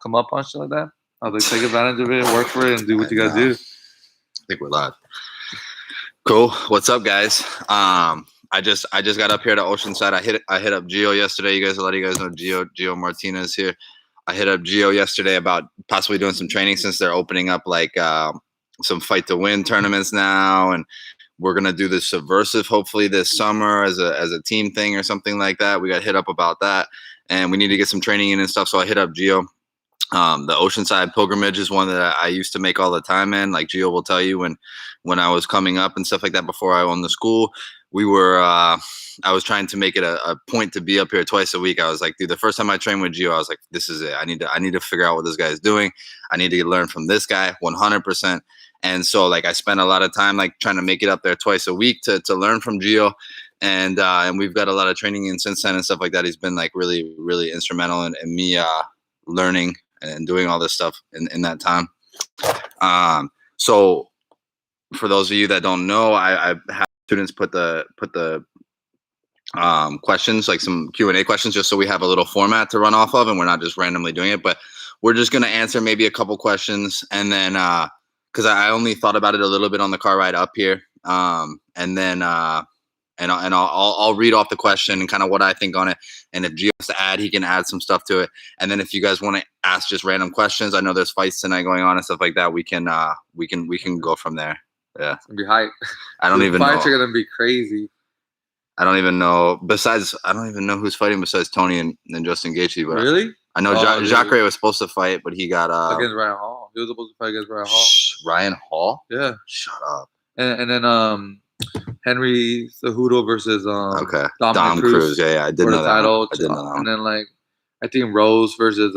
come up on shit like that. I was like, take advantage of it, work for it, and do what you gotta do. I think we're live. Cool. What's up, guys? I just got up here to Oceanside. I hit up Gio yesterday. A lot of you guys know Gio Martinez here. I hit up Gio yesterday about possibly doing some training since they're opening up like some fight to win tournaments now, and we're gonna do the Subversive hopefully this summer as a team thing or something like that. We got hit up about that, and we need to get some training in and stuff. So I hit up Gio. The Oceanside pilgrimage is one that I used to make all the time, man. Like Gio will tell you, when I was coming up and stuff like that before I owned the school, we were I was trying to make it a point to be up here twice a week. I was like, dude, the first time I trained with Gio, I was like, this is it. I need to figure out what this guy is doing. I need to learn from this guy 100%. And so like I spent a lot of time like trying to make it up there twice a week to learn from Gio. And we've got a lot of training in since then and stuff like that. He's been like really, really instrumental in me learning and doing all this stuff in that time. So for those of you that don't know, I have students put the questions, like some Q&A questions, just so we have a little format to run off of and we're not just randomly doing it, but we're just going to answer maybe a couple questions. And then, cause I only thought about it a little bit on the car ride up here. And then, and I'll read off the question and kind of what I think on it. And if Gio wants to add, he can add some stuff to it. And then if you guys want to ask just random questions, I know there's fights tonight going on and stuff like that. We can go from there. Yeah, It's gonna be hype. I don't even know. Fights are gonna be crazy. I don't even know. I don't even know who's fighting besides Tony and Justin Gaethje. But Really? I know Jacare was supposed to fight, but he got against Ryan Hall. He was supposed to fight against Ryan Hall. Ryan Hall? Yeah. Shut up. And then Henry Cejudo versus Dom Cruz. Yeah, I did know that. Title. I did know that. And then like I think Rose versus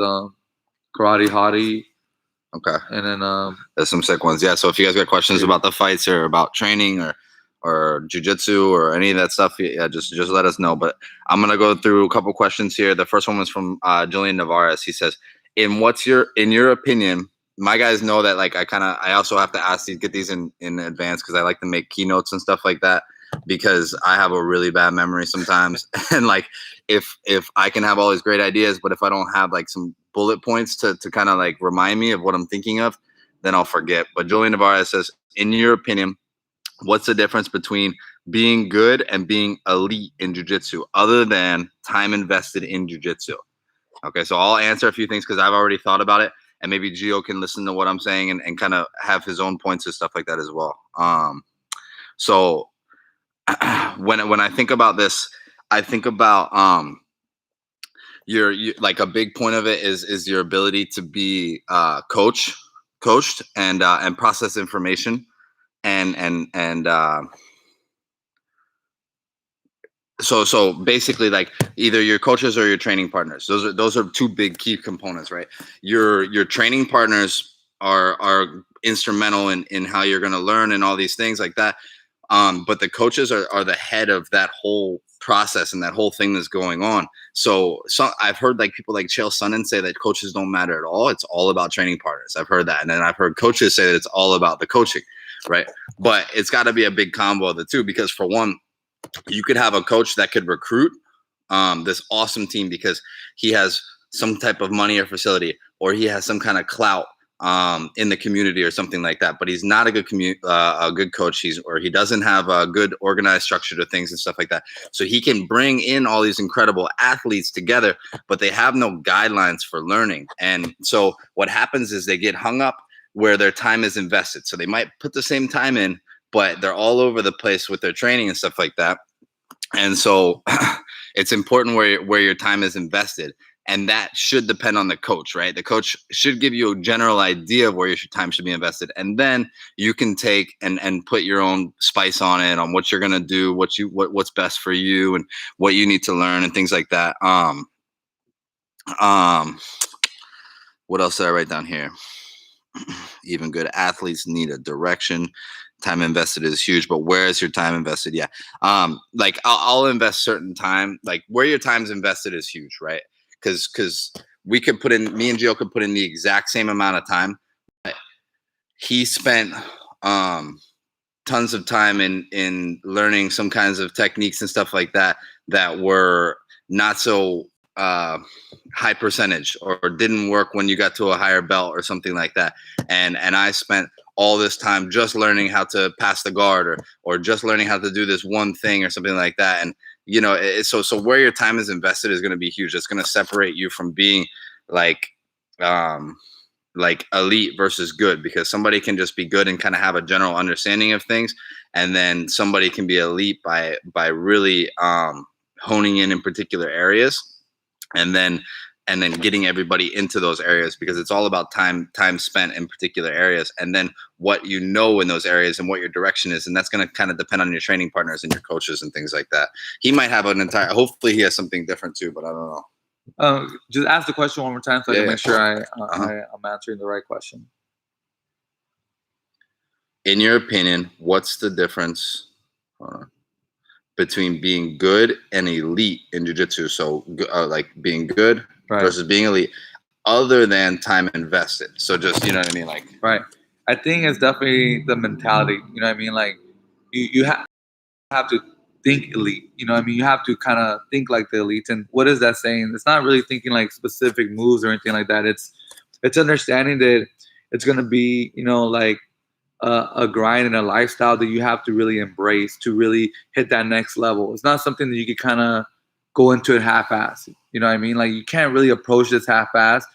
Karate Hottie. Okay. And then there's some sick ones. Yeah. So if you guys got questions about the fights or about training or jiu-jitsu or any of that stuff, yeah, just let us know. But I'm gonna go through a couple questions here. The first one was from Julian Navarez. He says, in your opinion, my guys know that like I also have to ask get these in advance because I like to make keynotes and stuff like that because I have a really bad memory sometimes. And like if I can have all these great ideas, but if I don't have like some bullet points to kind of like remind me of what I'm thinking of, then I'll forget. But Julian Navarez says, in your opinion, what's the difference between being good and being elite in jiu-jitsu other than time invested in jiu-jitsu? Okay, so I'll answer a few things because I've already thought about it. And maybe Gio can listen to what I'm saying and kind of have his own points and stuff like that as well. So when I think about this, I think about your like a big point of it is your ability to be coached and process information and So basically, like either your coaches or your training partners. Those are two big key components, right? Your training partners are instrumental in how you're going to learn and all these things like that. But the coaches are the head of that whole process and that whole thing that's going on. So I've heard like people like Chael Sonnen say that coaches don't matter at all. It's all about training partners. I've heard that, and then I've heard coaches say that it's all about the coaching, right? But it's got to be a big combo of the two because for one, you could have a coach that could recruit this awesome team because he has some type of money or facility, or he has some kind of clout in the community or something like that. But he's not a good coach. He doesn't have a good organized structure to things and stuff like that. So he can bring in all these incredible athletes together, but they have no guidelines for learning. And so what happens is they get hung up where their time is invested. So they might put the same time in, but they're all over the place with their training and stuff like that. And so it's important where your time is invested. And that should depend on the coach, right? The coach should give you a general idea of where your time should be invested. And then you can take and put your own spice on it, on what you're going to do, what's best for you and what you need to learn and things like that. What else did I write down here? Even good athletes need a direction. Time invested is huge, but where is your time invested? Yeah. Like I'll invest certain time, like where your time's invested is huge, right? Because me and Gio could put in the exact same amount of time. He spent tons of time in learning some kinds of techniques and stuff like that were not so high percentage, or didn't work when you got to a higher belt or something like that. And I spent all this time just learning how to pass the guard, or just learning how to do this one thing or something like that. And so where your time is invested is going to be huge. It's going to separate you from being like elite versus good, because somebody can just be good and kind of have a general understanding of things, and then somebody can be elite by really honing in particular areas, and then getting everybody into those areas, because it's all about time spent in particular areas, and then what you know in those areas and what your direction is. And that's going to kind of depend on your training partners and your coaches and things like that. He might have hopefully he has something different too, but I don't know. Just ask the question one more time so I can make sure I'm answering the right question. In your opinion, what's the difference between being good and elite in jiu-jitsu? So like being good versus being elite, other than time invested. So just, you know what I mean? Like, right. I think it's definitely the mentality. You know what I mean? Like you have to think elite. You know what I mean? You have to kind of think like the elites. And what is that saying? It's not really thinking like specific moves or anything like that. It's understanding that it's going to be, like a grind and a lifestyle that you have to really embrace to really hit that next level. It's not something that you can kind of go into it half-ass. You know what I mean? Like you can't really approach this half-ass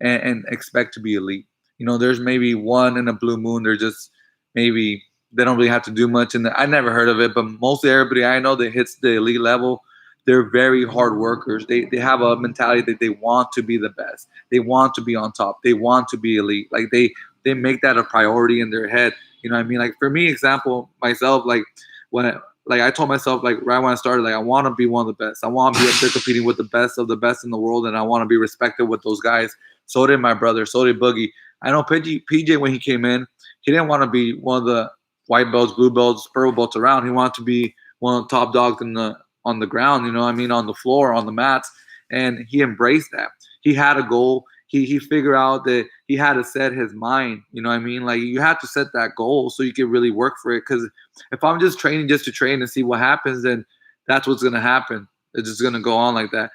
and expect to be elite. There's maybe one in a blue moon. They're just maybe they don't really have to do much. And I never heard of it, but mostly everybody I know that hits the elite level, they're very hard workers. They have a mentality that they want to be the best. They want to be on top. They want to be elite. Like they make that a priority in their head. You know what I mean? Like for me, example, myself, like when I told myself, like right when I started, like I want to be one of the best. I want to be up there competing with the best of the best in the world, and I want to be respected with those guys. So did my brother. So did Boogie. I know PJ when he came in, he didn't want to be one of the white belts, blue belts, purple belts around. He wanted to be one of the top dogs on the ground. You know what I mean? On the floor, on the mats, and he embraced that. He had a goal. He figured out that he had to set his mind. You know what I mean? Like you have to set that goal so you can really work for it. Because if I'm just training just to train and see what happens, then that's what's gonna happen. It's just gonna go on like that.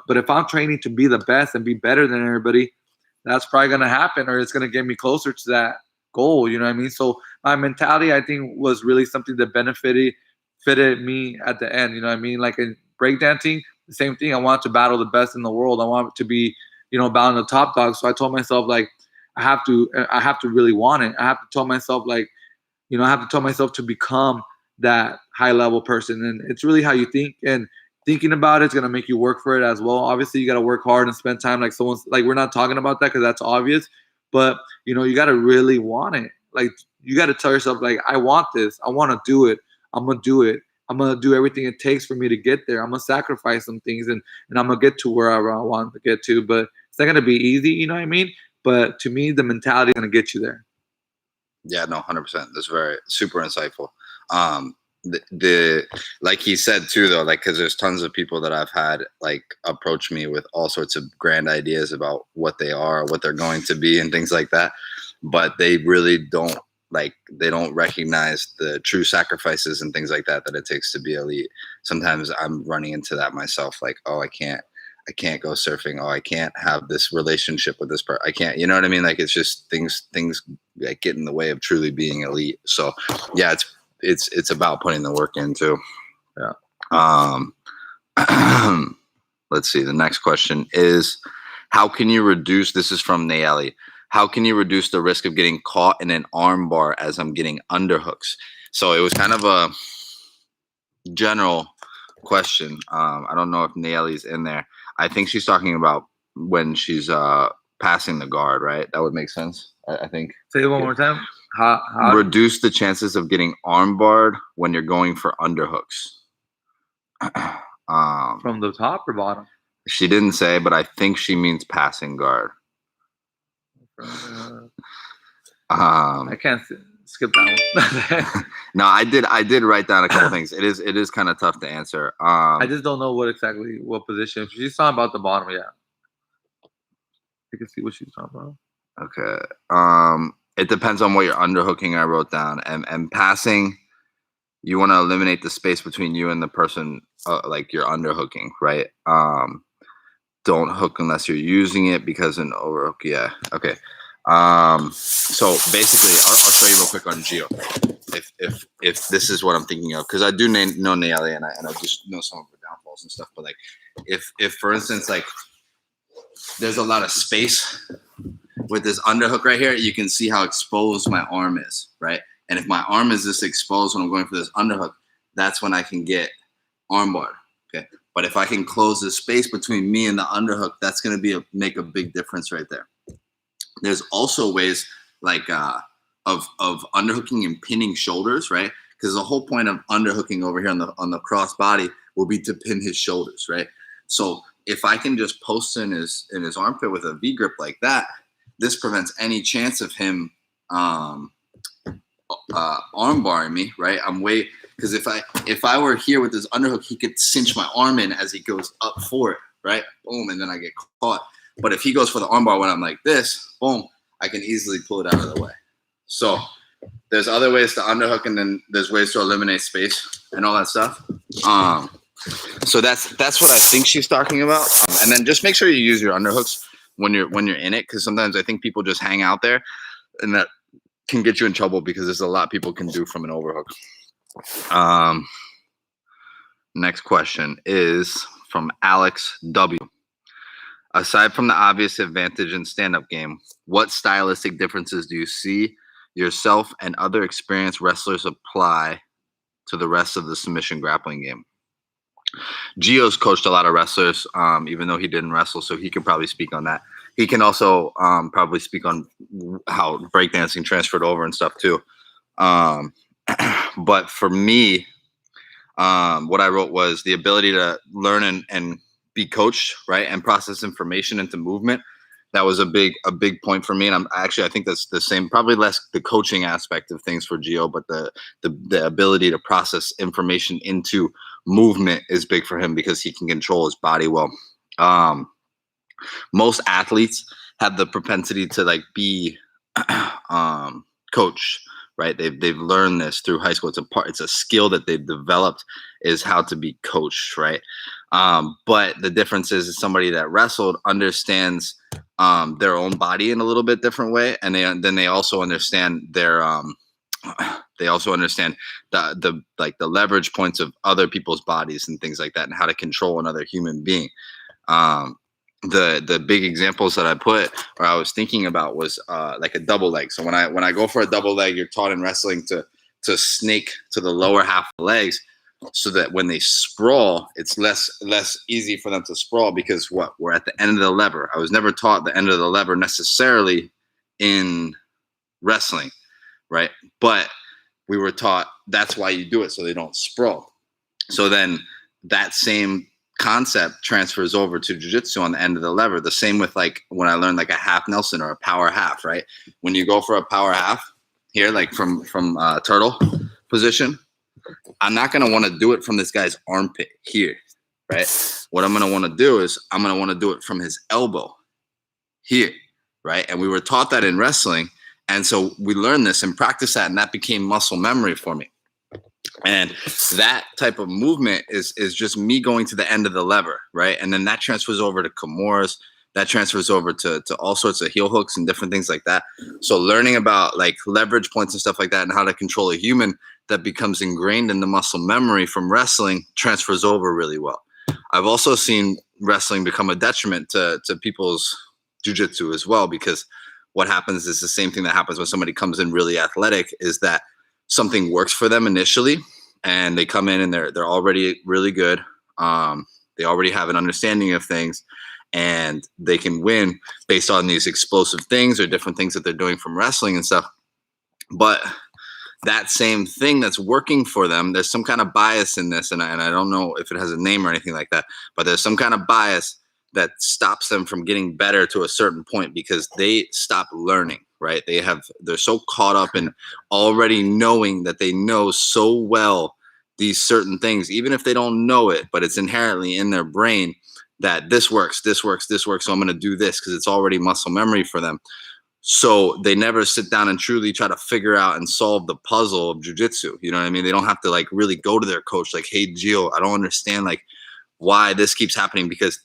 But if I'm training to be the best and be better than everybody, that's probably gonna happen, or it's gonna get me closer to that goal. You know what I mean? So my mentality, I think, was really something that fitted me at the end. You know what I mean? Like in breakdancing, the same thing. I wanted to battle the best in the world. I wanted to be battling the top dogs. So I told myself, like, I have to really want it. I have to tell myself, like, I have to tell myself to become that high level person. And it's really how you think, and thinking about it's going to make you work for it as well. Obviously you got to work hard and spend time. Like we're not talking about that because that's obvious, but you got to really want it. Like you got to tell yourself, like, I want this. I want to do it. I'm going to do it. I'm going to do everything it takes for me to get there. I'm going to sacrifice some things and I'm going to get to wherever I want to get to, but it's not going to be easy. You know what I mean? But to me, the mentality is going to get you there. Yeah, no, 100%. That's very super insightful. The like he said too, though, like, because there's tons of people that I've had like approach me with all sorts of grand ideas about what they are, what they're going to be, and things like that, but they really don't they don't recognize the true sacrifices and things like that it takes to be elite. Sometimes I'm running into that myself, like, oh, I can't go surfing. Oh, I can't have this relationship with this person. I can't, you know what I mean? Like, it's just things like get in the way of truly being elite. So yeah, it's about putting the work in too. Yeah. Let's see. The next question is, how can you reduce, this is from Nayeli, how can you reduce the risk of getting caught in an arm bar as I'm getting underhooks? So it was kind of a general question. I don't know if Nayeli's in there. I think she's talking about when she's passing the guard, right? That would make sense, I think. Say it one more time. How reduce the chances of getting arm barred when you're going for underhooks. From the top or bottom? She didn't say, but I think she means passing guard. I can't skip that one. No, I did write down a couple things. It is kind of tough to answer. I just don't know what position. If she's talking about the bottom, yeah. I can see what she's talking about. Okay. It depends on what you're underhooking, I wrote down. And passing, you want to eliminate the space between you and the person like you're underhooking, right? don't hook unless you're using it because an overhook. Yeah. Okay. So basically, I'll show you real quick on Geo. If this is what I'm thinking of, because I do know Nayeli and I just know some of her downfalls and stuff. But like, if for instance, like, there's a lot of space with this underhook right here, you can see how exposed my arm is, right? And if my arm is this exposed when I'm going for this underhook, that's when I can get armbarred. Okay. But if I can close the space between me and the underhook, that's going to make a big difference right there. There's also ways like of underhooking and pinning shoulders, right? Because the whole point of underhooking over here on the cross body will be to pin his shoulders, right? So if I can just post in his armpit with a V grip like that, this prevents any chance of him arm barring me, right? Because if I were here with this underhook, he could cinch my arm in as he goes up for it, right? Boom, and then I get caught. But if he goes for the armbar when I'm like this, boom, I can easily pull it out of the way. So there's other ways to underhook, and then there's ways to eliminate space and all that stuff. So that's what I think she's talking about. And then just make sure you use your underhooks when you're in it, because sometimes I think people just hang out there, and that can get you in trouble because there's a lot people can do from an overhook. Next question is from Alex W. Aside from the obvious advantage in stand-up game, what stylistic differences do you see yourself and other experienced wrestlers apply to the rest of the submission grappling game? Gio's coached a lot of wrestlers, even though he didn't wrestle, so he can probably speak on that. He can also probably speak on how breakdancing transferred over and stuff too. But for me, what I wrote was the ability to learn and be coached, right, and process information into movement. That was a big point for me, and I think that's the same, probably less the coaching aspect of things for Gio, but the ability to process information into movement is big for him because he can control his body well. Most athletes have the propensity to like be coached, right? They've learned this through high school. It's a skill that they've developed, is how to be coached, right? But the difference is somebody that wrestled understands their own body in a little bit different way, and they also understand their they also understand the leverage points of other people's bodies and things like that, and how to control another human being. The big examples that I put, or I was thinking about, was like a double leg. So when I go for a double leg, you're taught in wrestling to snake to the lower half of the legs, so that when they sprawl, it's less easy for them to sprawl, because we're at the end of the lever. I was never taught the end of the lever necessarily in wrestling, right? But we were taught that's why you do it, so they don't sprawl. So then that same concept transfers over to jiu-jitsu on the end of the lever. The same with like when I learned like a half Nelson or a power half, right? When you go for a power half here, like from turtle position, I'm not going to want to do it from this guy's armpit here, right? What I'm going to want to do is I'm going to want to do it from his elbow here, right? And we were taught that in wrestling. And so we learned this and practiced that, and that became muscle memory for me. And that type of movement is just me going to the end of the lever, right? And then that transfers over to Kimuras. That transfers over to all sorts of heel hooks and different things like that. So learning about like leverage points and stuff like that and how to control a human, that becomes ingrained in the muscle memory from wrestling, transfers over really well. I've also seen wrestling become a detriment to people's jiu-jitsu as well, because what happens is the same thing that happens when somebody comes in really athletic, is that something works for them initially and they come in and they're already really good. They already have an understanding of things, and they can win based on these explosive things or different things that they're doing from wrestling and stuff. But that same thing that's working for them, there's some kind of bias in this, and I don't know if it has a name or anything like that, but there's some kind of bias that stops them from getting better to a certain point, because they stop learning, right? They're so caught up in already knowing that they know so well these certain things, even if they don't know it, but it's inherently in their brain that this works, so I'm going to do this because it's already muscle memory for them. So they never sit down and truly try to figure out and solve the puzzle of jiu-jitsu. You know what I mean? They don't have to like really go to their coach like, hey, Gio, I don't understand like why this keeps happening, because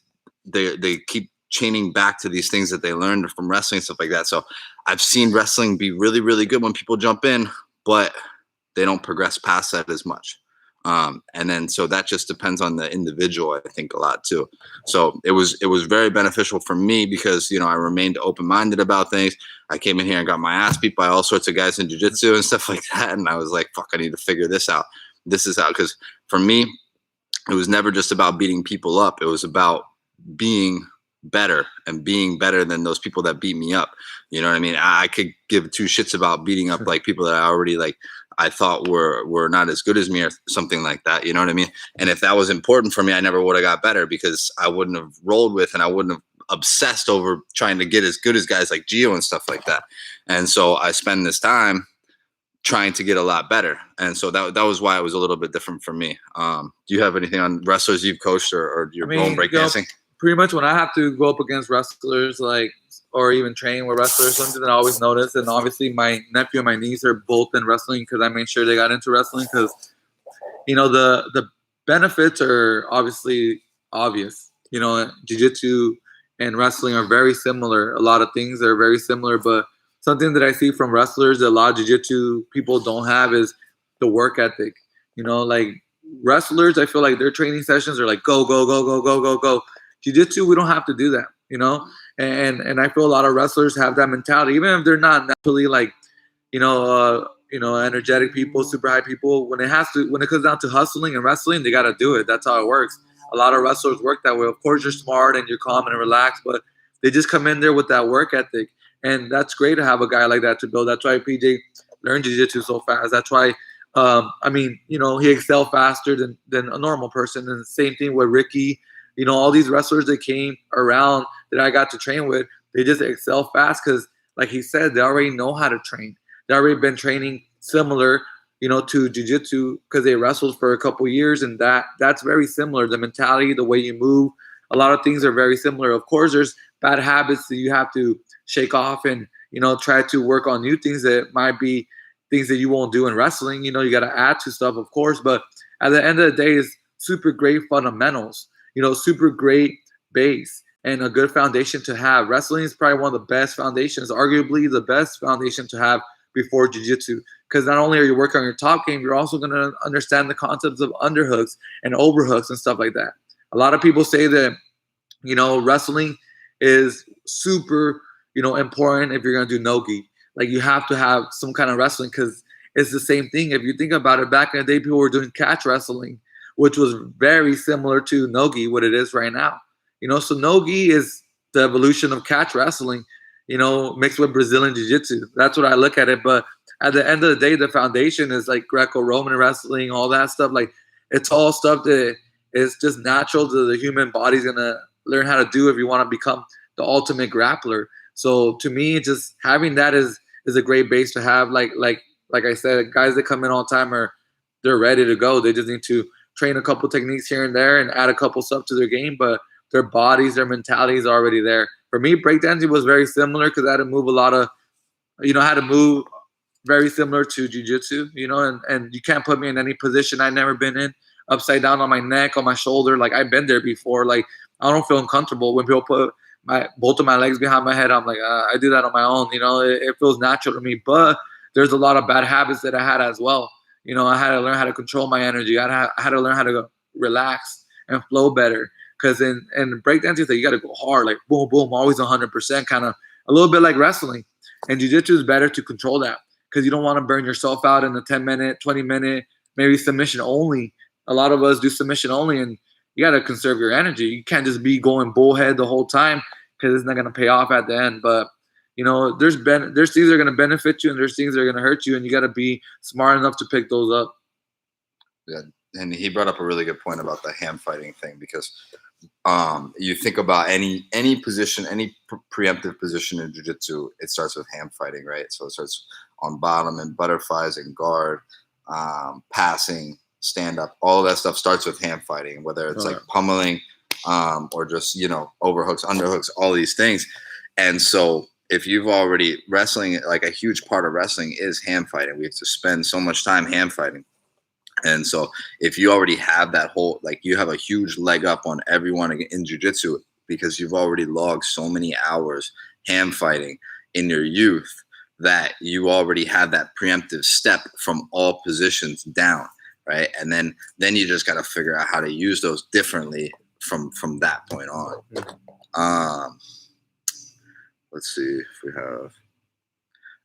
they keep chaining back to these things that they learned from wrestling and stuff like that. So I've seen wrestling be really, really good when people jump in, but they don't progress past that as much. And then so that just depends on the individual, I think, a lot too. So it was very beneficial for me because, you know, I remained open-minded about things. I came in here and got my ass beat by all sorts of guys in jiu-jitsu and stuff like that. And I was like, fuck, I need to figure this out. This is how, because for me, it was never just about beating people up. It was about being better and being better than those people that beat me up. You know what I mean? I could give two shits about beating up like people that I already like I thought were not as good as me or something like that. You know what I mean? And if that was important for me, I never would have got better because I wouldn't have rolled with and I wouldn't have obsessed over trying to get as good as guys like Gio and stuff like that. And so I spend this time trying to get a lot better. And so that was why it was a little bit different for me. Do you have anything on wrestlers you've coached or your own breakdancing? Pretty much when I have to go up against wrestlers, like, or even train with wrestlers, something that I always notice, and obviously my nephew and my niece are both in wrestling because I made sure they got into wrestling because, you know, the benefits are obviously obvious. You know, jiu-jitsu and wrestling are very similar. A lot of things are very similar, but something that I see from wrestlers that a lot of jiu-jitsu people don't have is the work ethic. You know, like wrestlers, I feel like their training sessions are like go, go, go, go, go, go, go. Jiu-jitsu, we don't have to do that, you know? And I feel a lot of wrestlers have that mentality, even if they're not naturally like, energetic people, super high people. When it comes down to hustling and wrestling, they got to do it. That's how it works. A lot of wrestlers work that way. Of course, you're smart and you're calm and relaxed, but they just come in there with that work ethic. And that's great to have a guy like that to build. That's why PJ learned jiu-jitsu so fast. That's why, he excelled faster than a normal person. And the same thing with Ricky. You know, all these wrestlers that came around that I got to train with, they just excel fast because, like he said, they already know how to train. They already been training similar, to jiu-jitsu because they wrestled for a couple years, and that's very similar. The mentality, the way you move, a lot of things are very similar. Of course, there's bad habits that you have to shake off and, try to work on new things that might be things that you won't do in wrestling. You got to add to stuff, of course, but at the end of the day, it's super great fundamentals. Super great base and a good foundation to have. Wrestling is probably one of the best foundations, arguably the best foundation to have before jiu-jitsu, because not only are you working on your top game, you're also going to understand the concepts of underhooks and overhooks and stuff like that. A lot of people say that, wrestling is super, important if you're going to do no-gi. Like you have to have some kind of wrestling because it's the same thing. If you think about it, back in the day, people were doing catch wrestling, which was very similar to no-gi, what it is right now. So no-gi is the evolution of catch wrestling, mixed with Brazilian jiu-jitsu. That's what I look at it. But at the end of the day, the foundation is like Greco-Roman wrestling, all that stuff. Like it's all stuff that is just natural to the human body's going to learn how to do if you want to become the ultimate grappler. So to me, just having that is a great base to have. Like I said, guys that come in all the time they're ready to go. They just need to train a couple techniques here and there and add a couple stuff to their game, but their bodies, their mentality is already there. For me, breakdancing was very similar because I had to move very similar to jiu-jitsu, and you can't put me in any position I've never been in, upside down on my neck, on my shoulder. Like I've been there before. Like I don't feel uncomfortable when people put both of my legs behind my head. I'm like, I do that on my own. It feels natural to me, but there's a lot of bad habits that I had as well. I had to learn how to control my energy. I had to learn how to relax and flow better. Because in breakdancing, you got to go hard, like boom, boom, always 100%, kind of a little bit like wrestling. And jiu-jitsu is better to control that because you don't want to burn yourself out in a 10-minute, 20-minute, maybe submission only. A lot of us do submission only, and you got to conserve your energy. You can't just be going bullhead the whole time because it's not going to pay off at the end. But there's things that are going to benefit you and there's things that are going to hurt you, and you got to be smart enough to pick those up. Yeah, and he brought up a really good point about the ham fighting thing because you think about any position, any preemptive position in jiu-jitsu, it starts with ham fighting, right? So it starts on bottom and butterflies and guard, passing, stand up, all that stuff starts with ham fighting, whether it's like pummeling or just overhooks, underhooks, all these things. And so if you've already wrestling, like a huge part of wrestling is ham fighting. We have to spend so much time ham fighting. And so if you already have that whole, like you have a huge leg up on everyone in jiu-jitsu because you've already logged so many hours hand fighting in your youth that you already have that preemptive step from all positions down, right? And then you just got to figure out how to use those differently from that point on. Let's see if we have.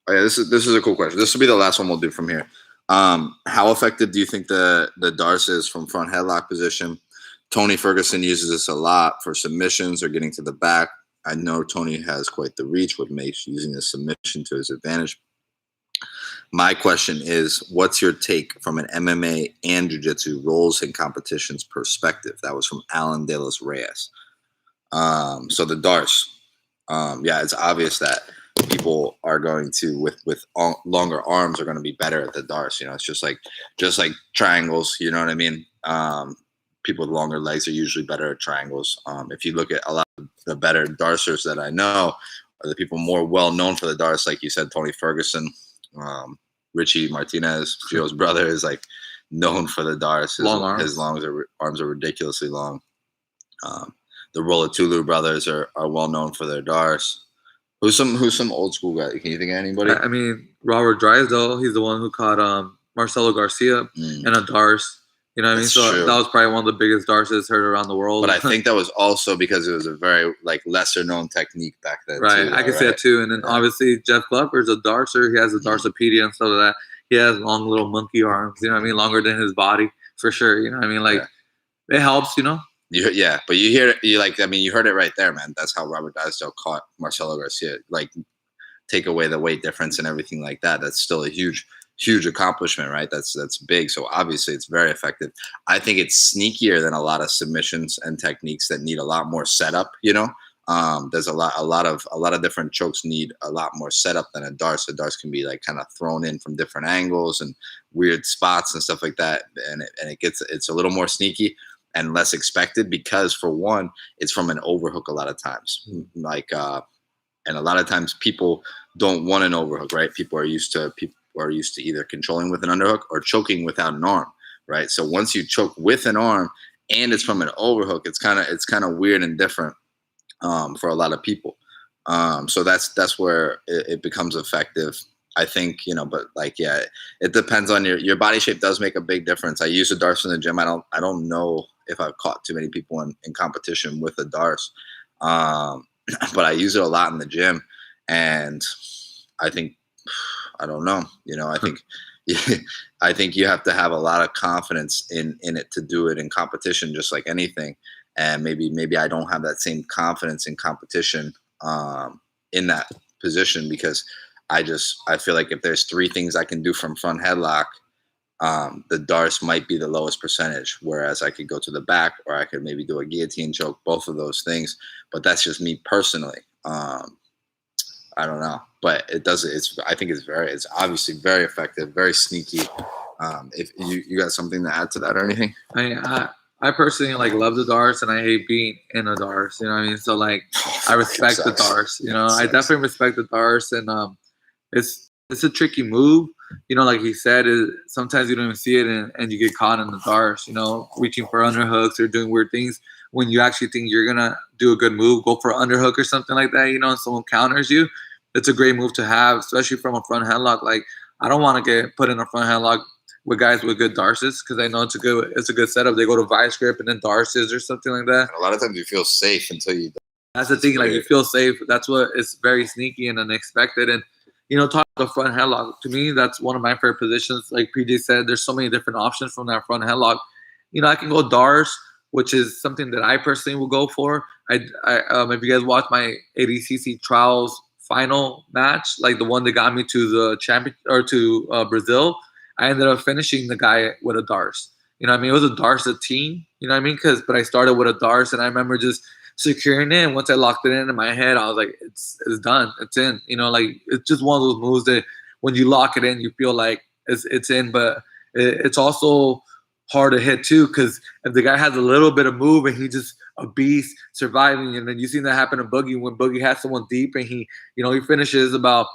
Oh yeah, this is a cool question. This will be the last one we'll do from here. How effective do you think the Darce is from front headlock position? Tony Ferguson uses this a lot for submissions or getting to the back. I know Tony has quite the reach, what makes using the submission to his advantage. My question is, what's your take from an MMA and jiu-jitsu roles and competitions perspective? That was from Alan De Los Reyes. So the Darce, yeah, it's obvious that people are going to with longer arms are going to be better at the Darce. You know, it's just like triangles. You know what I mean? People with longer legs are usually better at triangles. If you look at a lot of the better Darcers that I know, are the people more well known for the Darce, like you said, Tony Ferguson, Richie Martinez, Gio's brother, is like known for the Darce. His arms are ridiculously long. The Rollatulu brothers are well known for their Darce. Who's some old school guy? Can you think of anybody? I mean, Robert Drysdale. He's the one who caught Marcelo Garcia in a Darce. You know what I mean? So true. that was probably one of the biggest Darces heard around the world. But I think that was also because it was a very lesser known technique back then. Right, I can see that too. And then obviously Jeff Glover's a Darcer. He has a Darcepedia and stuff like that. He has long little monkey arms. You know what I mean? Longer than his body for sure. You know what I mean? It helps. You know. But you hear it. You heard it right there, man. That's how Robert Drysdale caught Marcelo Garcia. Take away the weight difference and everything like that. That's still a huge accomplishment, right? That's big. So obviously it's very effective. I think it's sneakier than a lot of submissions and techniques that need a lot more setup. You know, there's a lot of different chokes need a lot more setup than a Darce. A Darce can be kind of thrown in from different angles and weird spots and stuff like that, and it's a little more sneaky and less expected because, for one, it's from an overhook a lot of times. And a lot of times people don't want an overhook, right? People are used to either controlling with an underhook or choking without an arm, right? So once you choke with an arm and it's from an overhook, it's kind of weird and different for a lot of people. So that's where it becomes effective, I think, but it depends on your body shape. Does make a big difference. I use a Darce in the gym. I don't know if I've caught too many people in competition with a Darce, but I use it a lot in the gym, and I think, I don't know, I think you have to have a lot of confidence in it to do it in competition, just like anything. And maybe I don't have that same confidence in competition in that position, because I feel like if there's 3 things I can do from front headlock, the Darce might be the lowest percentage, whereas I could go to the back, or I could maybe do a guillotine choke, both of those things. But that's just me personally. I don't know, but I think it's obviously very effective, very sneaky. If you got something to add to that or anything? I personally love the Darce, and I hate being in a Darce. You know what I mean? So I respect the Darce. You know, I definitely respect the Darce, and it's a tricky move. You know, like he said, sometimes you don't even see it, and you get caught in the Darce. You know, reaching for underhooks or doing weird things when you actually think you're gonna do a good move, go for an underhook or something like that. You know, and someone counters you. It's a great move to have, especially from a front headlock. I don't want to get put in a front headlock with guys with good Darces, because I know it's a good setup. They go to vice grip and then Darces or something like that. And a lot of times you feel safe until you. That's the thing. You feel safe. That's what is very sneaky and unexpected. And talking about the front headlock, to me, that's one of my favorite positions. Like PJ said, there's so many different options from that front headlock. I can go Darce, which is something that I personally will go for. If you guys watch my ADCC trials final match, the one that got me to the champion or to Brazil, I ended up finishing the guy with a Darce. You know what I mean? It was a Darce team. You know what I mean? But I started with a Darce, and I remember just securing it. And once I locked it in my head, I was like, it's done. It's in. It's just one of those moves that when you lock it in, you feel like it's in. But it's also hard to hit too, because if the guy has a little bit of move and he just a beast surviving, and then you seen that happen to Boogie when Boogie has someone deep and he finishes about,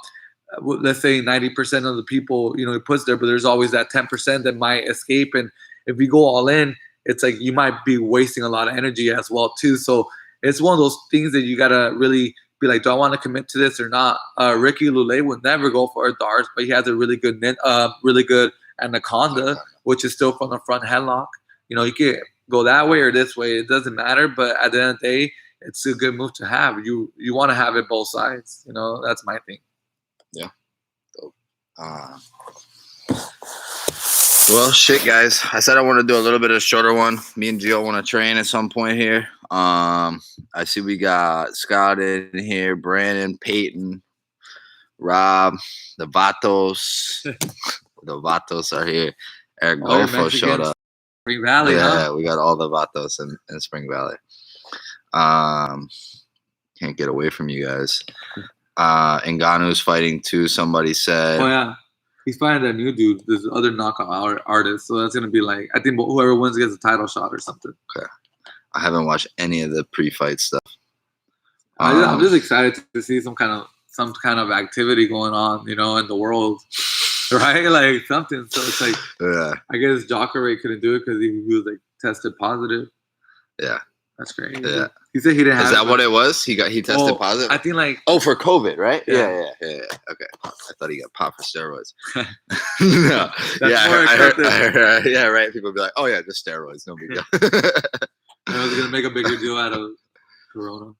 let's say 90% of the people he puts there, but there's always that 10% that might escape. And if you go all in, it's you might be wasting a lot of energy as well too. So it's one of those things that you gotta really be like, do I want to commit to this or not? Ricky Lule would never go for a darts, but he has a really good anaconda, which is still from the front headlock. You know, you can go that way or this way. It doesn't matter. But at the end of the day, it's a good move to have. You want to have it both sides. You know, that's my thing. Yeah. Well, shit, guys. I said I want to do a little bit of a shorter one. Me and Gio want to train at some point here. I see we got Scott in here, Brandon, Peyton, Rob, the Vatos. The Vatos are here. Eric Golfo showed up. Spring Valley, yeah, we got all the Vatos in Spring Valley. Can't get away from you guys. Ngannou's fighting too. Somebody said. Oh yeah, he's fighting that new dude. This other knockout artist. So that's gonna be like, I think whoever wins gets a title shot or something. Okay. I haven't watched any of the pre-fight stuff. I'm just excited to see some kind of activity going on, you know, in the world, right? Like something. So it's like, yeah. I guess Jacare couldn't do it because he was like tested positive. Yeah. That's crazy. Yeah. He said he didn't have. Is that what it was? He tested positive. I think like. Oh, for COVID, right? Yeah. Okay. I thought he got popped for steroids. No. I heard. Yeah, right. People be like, "Oh yeah, just steroids, no big deal." I was gonna make a bigger deal out of Corona.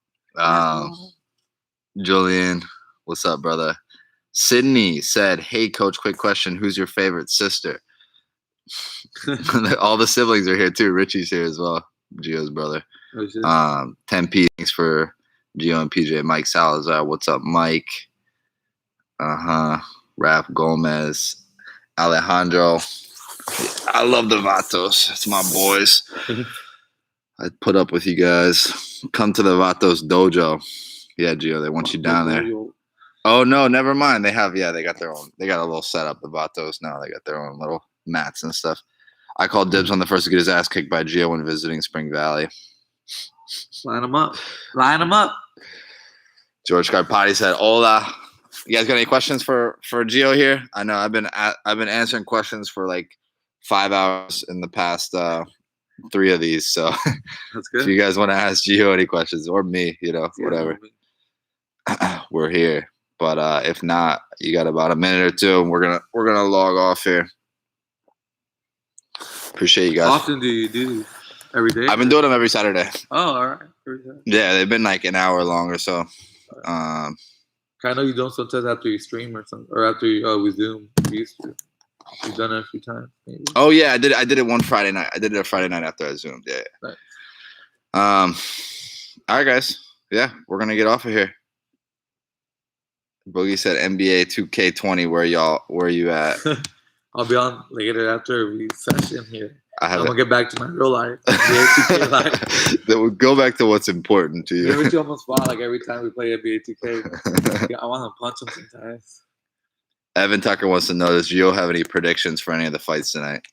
Julian, what's up, brother? Sydney said, "Hey, coach, quick question: who's your favorite sister?" All the siblings are here too. Richie's here as well. Gio's brother. 10P, thanks for Gio and PJ. Mike Salazar, what's up, Mike? Raph Gomez, Alejandro. I love the Vatos. It's my boys. I put up with you guys. Come to the Vatos dojo. Yeah, Gio, they want you down there. Oh no, never mind. They got their own. They got a little setup. The Vatos now. They got their own little mats and stuff. I called dibs on the first to get his ass kicked by Gio when visiting Spring Valley. Line them up. George Carpati said, "Hola." You guys got any questions for Gio here? I know I've been answering questions for like 5 hours in the past 3 of these. So that's good. If you guys want to ask Gio any questions or me, you know, whatever, we're here. But if not, you got about a minute or two, and we're gonna log off here. Appreciate you guys. How often do you do? Every day? I've been doing them every Saturday. Oh, all right. Yeah, they've been like an hour long or so. I know you don't sometimes after you stream or something, or after we Zoom. You used to. You've done it a few times. Maybe. Oh yeah, I did it one Friday night. I did it a Friday night after I Zoomed. Yeah. Nice. All right, guys. Yeah, we're gonna get off of here. Boogie said NBA 2K20. Where are you at? I'll be on later after we session here. I'm gonna get back to my real life. NBA 2K life. Then we'll go back to what's important to you. Never you almost fall like every time we play NBA 2K. I want to punch him sometimes. Evan Tucker wants to know, does Gio have any predictions for any of the fights tonight?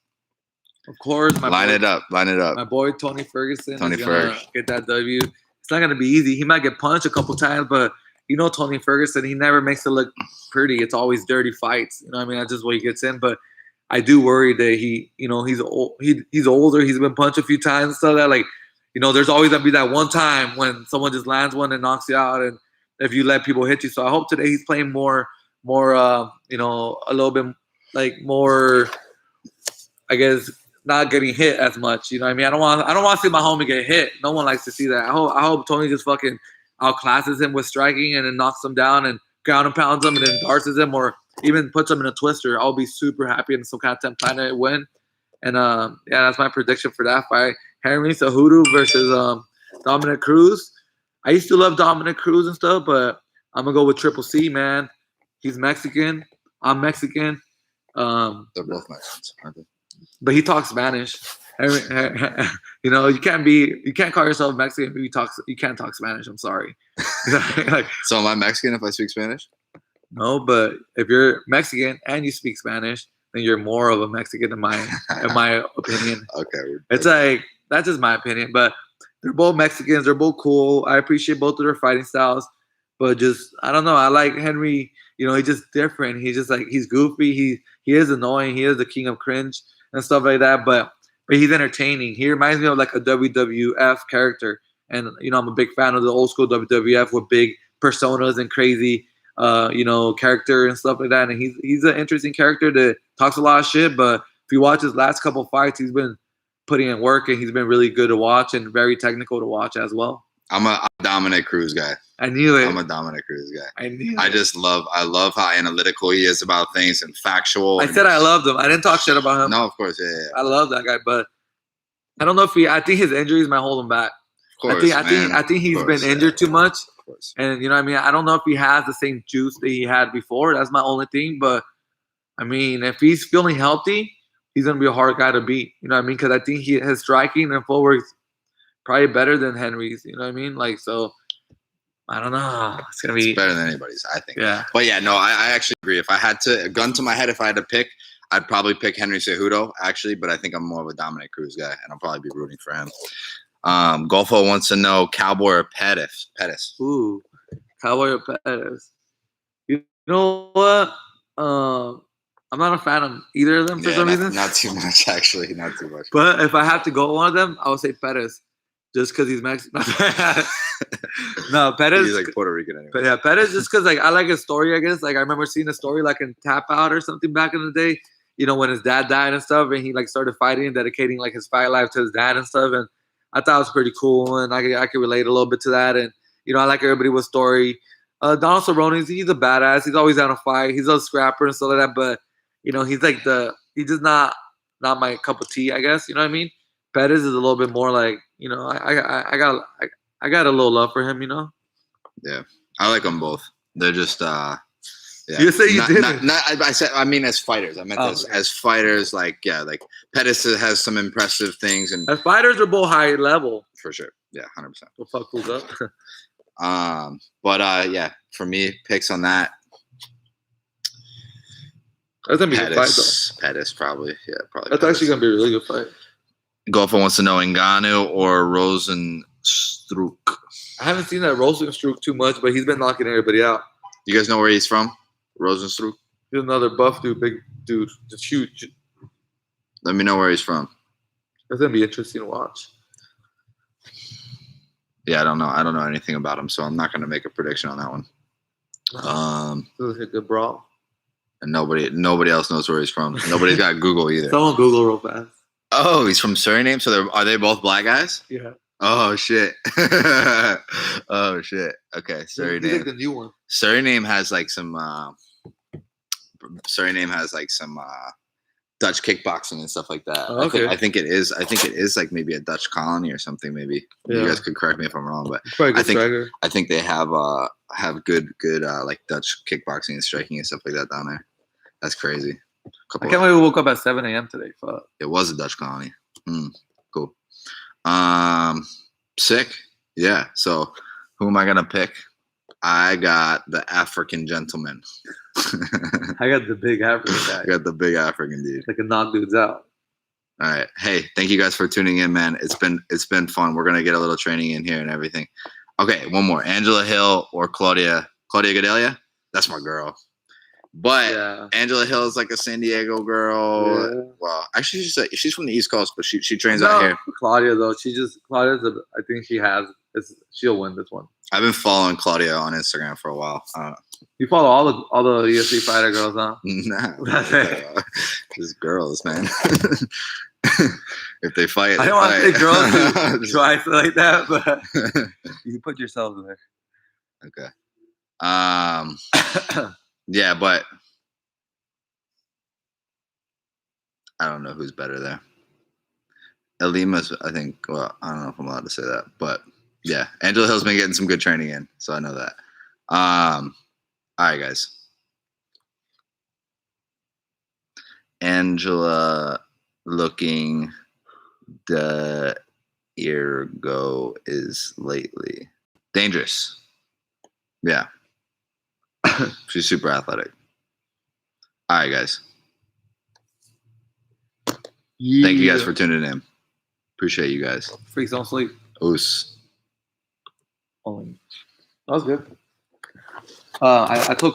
Of course. Line it up. My boy Tony Ferguson is going to get that W. It's not going to be easy. He might get punched a couple times, but you know Tony Ferguson, he never makes it look pretty. It's always dirty fights. You know what I mean? That's just what he gets in. But I do worry that he's old. He's older. He's been punched a few times and stuff. That there's always going to be that one time when someone just lands one and knocks you out, and if you let people hit you. So I hope today he's playing more a little bit like more, I guess, not getting hit as much. You know what I mean? I don't want to see my homie get hit. No one likes to see that. I hope Tony just fucking outclasses him with striking and then knocks him down and ground and pounds him and then darces him or even puts him in a twister. I'll be super happy in some kind of Planet win. And that's my prediction for that fight. Henry Cejudo versus Dominic Cruz. I used to love Dominic Cruz and stuff, but I'm gonna go with Triple C, man. He's Mexican. I'm Mexican. They're both Mexicans, aren't they? But he talks Spanish. You can't call yourself Mexican if you can't talk Spanish. I'm sorry. So am I Mexican if I speak Spanish? No, but if you're Mexican and you speak Spanish, then you're more of a Mexican in my opinion. Okay. It's like, that's just my opinion. But they're both Mexicans. They're both cool. I appreciate both of their fighting styles. But just, I don't know. I like Henry. He's just different. He's just like, he's goofy. He is annoying. He is the king of cringe and stuff like that. But he's entertaining. He reminds me of like a WWF character. And I'm a big fan of the old school WWF with big personas and crazy, character and stuff like that. And he's an interesting character that talks a lot of shit. But if you watch his last couple fights, he's been putting in work, and he's been really good to watch and very technical to watch as well. I'm a Dominic Cruz guy. I knew it. I'm a Dominic Cruz guy. I knew I it. just love how analytical he is about things and factual. I said I loved him. I didn't talk shit about him. No, of course, yeah. I love that guy, but I don't know if I think his injuries might hold him back. Of course, I think he's been injured too much. Of course. And I don't know if he has the same juice that he had before. That's my only thing. But I mean, if he's feeling healthy, he's gonna be a hard guy to beat. You know what I mean? Because I think his striking and footwork is probably better than Henry's. You know what I mean? Like, so I don't know. It's gonna be better than anybody's, I think. Yeah. But yeah, no, I actually agree. If I had to, a gun to my head, if I had to pick, I'd probably pick Henry Cejudo, actually. But I think I'm more of a Dominic Cruz guy, and I'll probably be rooting for him. Golfo wants to know Cowboy or Pettis. Ooh, Cowboy or Pettis. You know what? I'm not a fan of either of them for some reason. Not too much, actually. Not too much. But if I have to go one of them, I would say Pettis, just because he's Mexican. No, Pettis. He's like Puerto Rican anyway. But yeah, Pettis, just because I like his story, I guess. Like I remember seeing a story like in Tap Out or something back in the day. When his dad died and stuff, and he like started fighting and dedicating like his fight life to his dad and stuff. And I thought it was pretty cool, and I could relate a little bit to that. And I like everybody with story. Donald Cerrone, he's a badass. He's always down to fight. He's a scrapper and stuff like that. But he's like he's just not my cup of tea, I guess. You know what I mean? Pettis is a little bit more like I got a little love for him. Yeah, I like them both. They're just yeah. You say you didn't. I mean as fighters. I meant as fighters. Like Pettis has some impressive things, and as fighters are both high level for sure. Yeah, 100%. We'll fuck who's up. But yeah, for me, picks on that. That's gonna be a good fight, though. Pettis, probably. Yeah, probably. That's actually gonna be a really good fight. Golfer wants to know Ngannou or Rosenstruck. I haven't seen that Rosenstruck too much, but he's been knocking everybody out. You guys know where he's from? Rosenstruck? He's another buff dude, big dude, just huge. Let me know where he's from. That's gonna be interesting to watch. Yeah, I don't know. I don't know anything about him, so I'm not gonna make a prediction on that one. It was a good brawl. And nobody else knows where he's from. Nobody's got Google either. Someone Google real fast. Oh, he's from Suriname. So are they both black guys? Yeah. Oh shit. Oh shit. Okay, Suriname. He's like the new one. Suriname has like some. Dutch kickboxing and stuff like that. Oh, okay. I think it is like maybe a Dutch colony or something. Maybe you guys could correct me if I'm wrong, but I think they have good like Dutch kickboxing and striking and stuff like that down there. That's crazy. I can't believe we woke up at 7 a.m. today. Fuck. It was a Dutch colony. Cool. Sick. Yeah. So who am I gonna pick? I got the African gentleman. I got the big African guy. I got the big African dude. That can knock dudes out. All right. Hey, thank you guys for tuning in, man. It's been fun. We're gonna get a little training in here and everything. Okay, one more. Angela Hill or Claudia Gadelha? That's my girl. But Angela Hill is like a San Diego girl. Yeah. Well, actually, she's from the East Coast, but she trains out here. Claudia though, I think she'll win this one. I've been following Claudia on Instagram for a while. You follow all the UFC fighter girls, huh? Nah, just girls, man. If they fight, I don't want to say girls who try to like that, but you can put yourself there. Okay. Yeah, but I don't know who's better there. Elima's, I think. Well, I don't know if I'm allowed to say that, but yeah, Angela Hill's been getting some good training in, so I know that. All right, guys. Angela looking the ergo is lately dangerous. Yeah. She's super athletic. All right, guys. Yeah. Thank you guys for tuning in. Appreciate you guys. Freaks don't sleep. Oos. That was good. I told